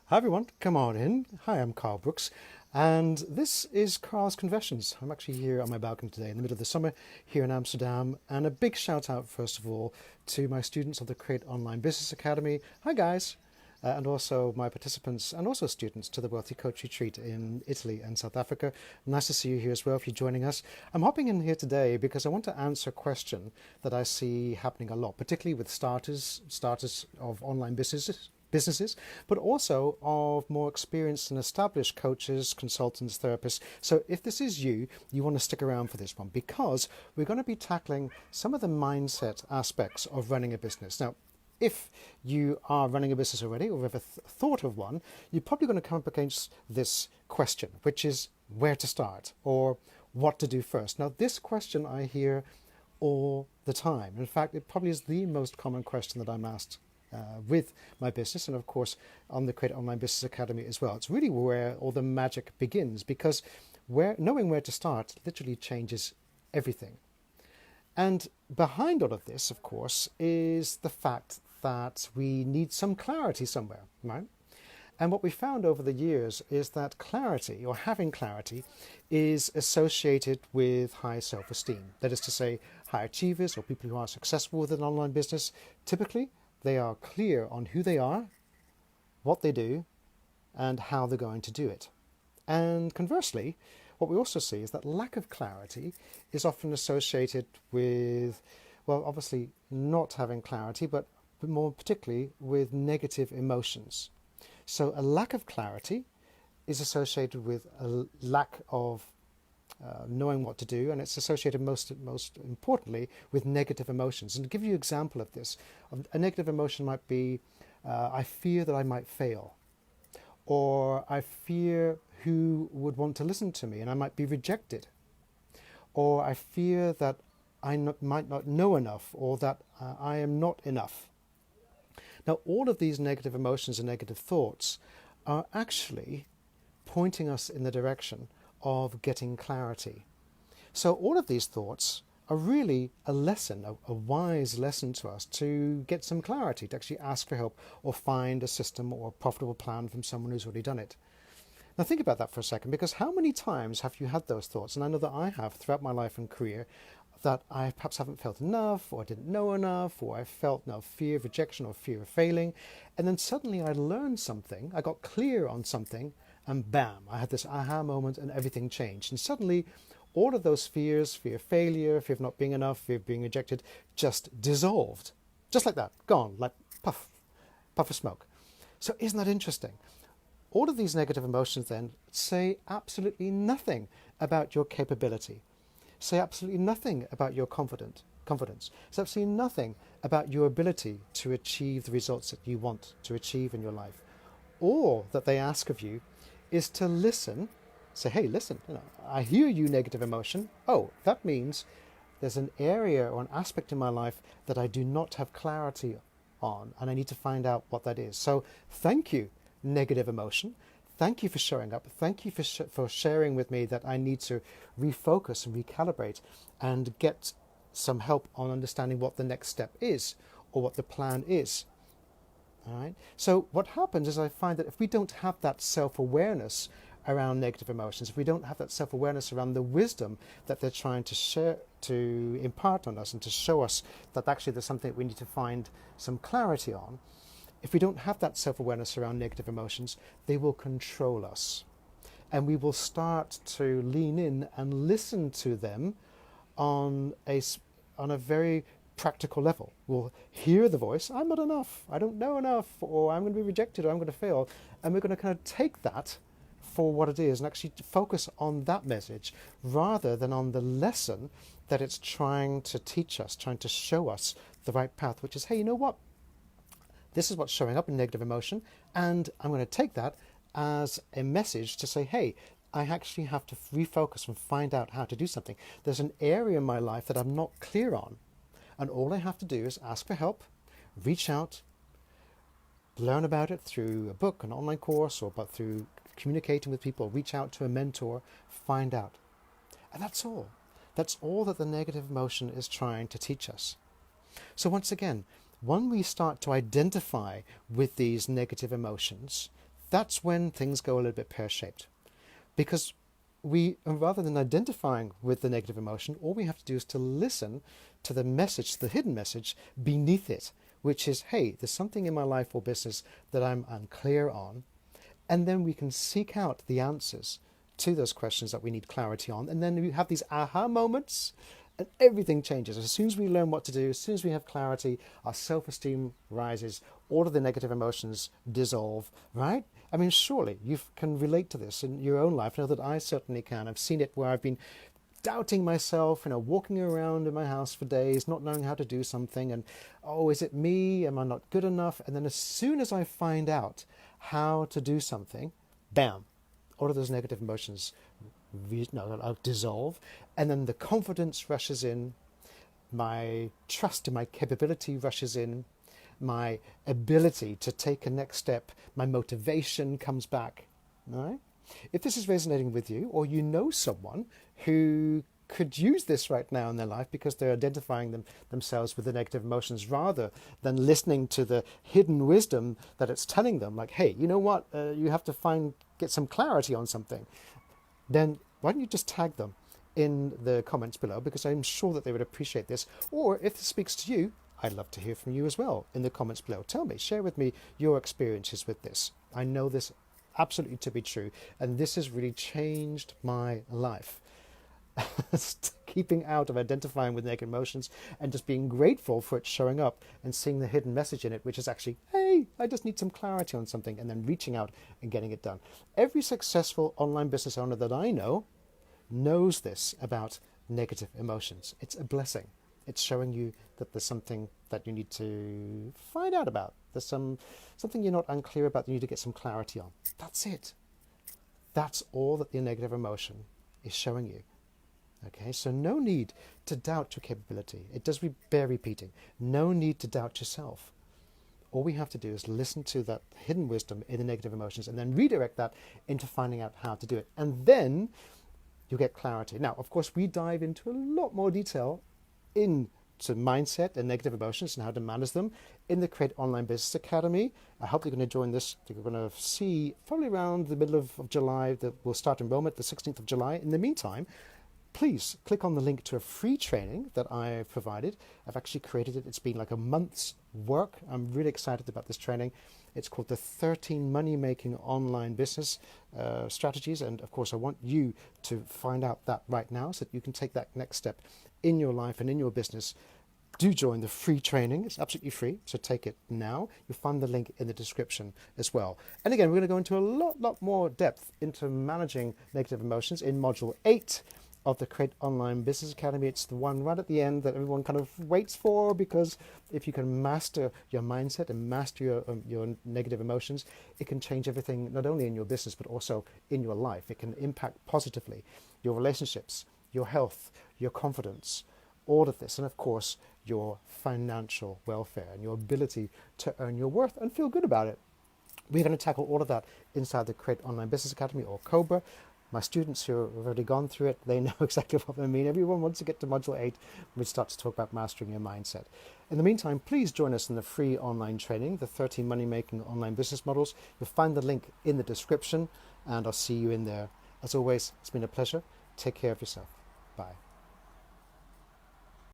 Hi everyone, come on in. Hi, I'm Carl Brooks, and this is Carl's Confessions. I'm actually here on my balcony today in the middle of the summer here in Amsterdam, and a big shout out, first of all, to my students of the Create Online Business Academy. Hi guys! And also my participants and also students to the Wealthy Coach Retreat in Italy and South Africa. Nice to see you here as well if you're joining us. I'm hopping in here today because I want to answer a question that I see happening a lot, particularly with starters of online businesses, but also of more experienced and established coaches, consultants, therapists. So if this is you, you want to stick around for this one because we're going to be tackling some of the mindset aspects of running a business. Now, if you are running a business already or have thought of one, you're probably going to come up against this question, which is where to start or what to do first. Now, this question I hear all the time. In fact, it probably is the most common question that I'm asked with my business, and of course on the Create Online Business Academy as well. It's really where all the magic begins, because knowing where to start literally changes everything. And behind all of this, of course, is the fact that we need some clarity somewhere, right? And what we found over the years is that clarity, or having clarity, is associated with high self-esteem. That is to say, high achievers or people who are successful with an online business, typically they are clear on who they are, what they do, and how they're going to do it. And conversely, what we also see is that lack of clarity is often associated with, well, obviously not having clarity, but more particularly with negative emotions. So a lack of clarity is associated with a lack of knowing what to do, and it's associated most importantly with negative emotions. And to give you an example of this, a negative emotion might be, I fear that I might fail, or I fear who would want to listen to me and I might be rejected, or I fear that might not know enough, or that I am not enough. Now, all of these negative emotions and negative thoughts are actually pointing us in the direction of getting clarity. So all of these thoughts are really a lesson, a wise lesson to us to get some clarity, to actually ask for help or find a system or a profitable plan from someone who's already done it. Now think about that for a second, because how many times have you had those thoughts? And I know that I have throughout my life and career, that I perhaps haven't felt enough, or I didn't know enough, or I felt fear of rejection or fear of failing. And then suddenly I learned something, I got clear on something, and bam, I had this aha moment and everything changed. And suddenly all of those fears, fear of failure, fear of not being enough, fear of being rejected, just dissolved. Just like that, gone, like puff of smoke. So isn't that interesting? All of these negative emotions then say absolutely nothing about your capability, say absolutely nothing about your confidence, say absolutely nothing about your ability to achieve the results that you want to achieve in your life. All that they ask of you is to listen, say, hey, listen, I hear you, negative emotion. Oh, that means there's an area or an aspect in my life that I do not have clarity on, and I need to find out what that is. So thank you, negative emotion. Thank you for showing up. Thank you for sharing with me that I need to refocus and recalibrate and get some help on understanding what the next step is or what the plan is. All right. So what happens is I find that if we don't have that self-awareness around negative emotions, if we don't have that self-awareness around the wisdom that they're trying to share, to impart on us and to show us that actually there's something that we need to find some clarity on, if we don't have that self-awareness around negative emotions, they will control us. And we will start to lean in and listen to them on a very practical level. We'll hear the voice, I'm not enough, I don't know enough, or I'm going to be rejected, or I'm going to fail. And we're going to kind of take that for what it is and actually focus on that message rather than on the lesson that it's trying to teach us, trying to show us the right path, which is, hey, you know what? This is what's showing up in negative emotion, and I'm going to take that as a message to say, hey, I actually have to refocus and find out how to do something. There's an area in my life that I'm not clear on, and all I have to do is ask for help, reach out, learn about it through a book, an online course, or but through communicating with people, reach out to a mentor, find out. And that's all. That's all that the negative emotion is trying to teach us. So once again, when we start to identify with these negative emotions, that's when things go a little bit pear-shaped. Because we, rather than identifying with the negative emotion, all we have to do is to listen to the message, the hidden message beneath it, which is, hey, there's something in my life or business that I'm unclear on. And then we can seek out the answers to those questions that we need clarity on. And then we have these aha moments and everything changes. As soon as we learn what to do, as soon as we have clarity, our self-esteem rises, all of the negative emotions dissolve, right? I mean, surely you can relate to this in your own life. I know that I certainly can. I've seen it where I've been doubting myself, walking around in my house for days, not knowing how to do something. And, oh, is it me? Am I not good enough? And then as soon as I find out how to do something, bam, all of those negative emotions dissolve, and then the confidence rushes in, my trust in my capability rushes in, my ability to take a next step, my motivation comes back. All right? If this is resonating with you, or you know someone who could use this right now in their life because they're identifying themselves with the negative emotions rather than listening to the hidden wisdom that it's telling them, like, hey, you know what, you have to get some clarity on something, then why don't you just tag them in the comments below, because I'm sure that they would appreciate this. Or if this speaks to you, I'd love to hear from you as well in the comments below. Tell me, share with me your experiences with this. I know this absolutely to be true, and this has really changed my life. Keeping out of identifying with negative emotions and just being grateful for it showing up and seeing the hidden message in it, which is actually, hey, I just need some clarity on something, and then reaching out and getting it done. Every successful online business owner that I know knows this about negative emotions. It's a blessing. It's showing you that there's something that you need to find out about. There's something you're not unclear about that you need to get some clarity on. That's it. That's all that the negative emotion is showing you. Okay, so no need to doubt your capability. It does bear repeating. No need to doubt yourself. All we have to do is listen to that hidden wisdom in the negative emotions and then redirect that into finding out how to do it. And then you'll get clarity. Now, of course, we dive into a lot more detail into mindset and negative emotions and how to manage them in the Create Online Business Academy. I hope you're going to join this. You're going to see probably around the middle of July that we'll start enrollment, the 16th of July. In the meantime, please click on the link to a free training that I've provided. I've actually created it. It's been like a month's work. I'm really excited about this training. It's called the 13 Money-Making Online Business Strategies. And of course, I want you to find out that right now so that you can take that next step in your life and in your business. Do join the free training. It's absolutely free, so take it now. You'll find the link in the description as well. And again, we're going to go into a lot more depth into managing negative emotions in Module 8 of the Create Online Business Academy. It's the one right at the end that everyone kind of waits for, because if you can master your mindset and master your negative emotions, it can change everything, not only in your business, but also in your life. It can impact positively your relationships, your health, your confidence, all of this, and of course, your financial welfare and your ability to earn your worth and feel good about it. We're going to tackle all of that inside the Create Online Business Academy, or COBRA. My students who have already gone through it, they know exactly what I mean. Everyone wants to get to Module 8 when we start to talk about mastering your mindset. In the meantime, please join us in the free online training, the 13 Money-Making Online Business Models. You'll find the link in the description, and I'll see you in there. As always, it's been a pleasure. Take care of yourself. Bye.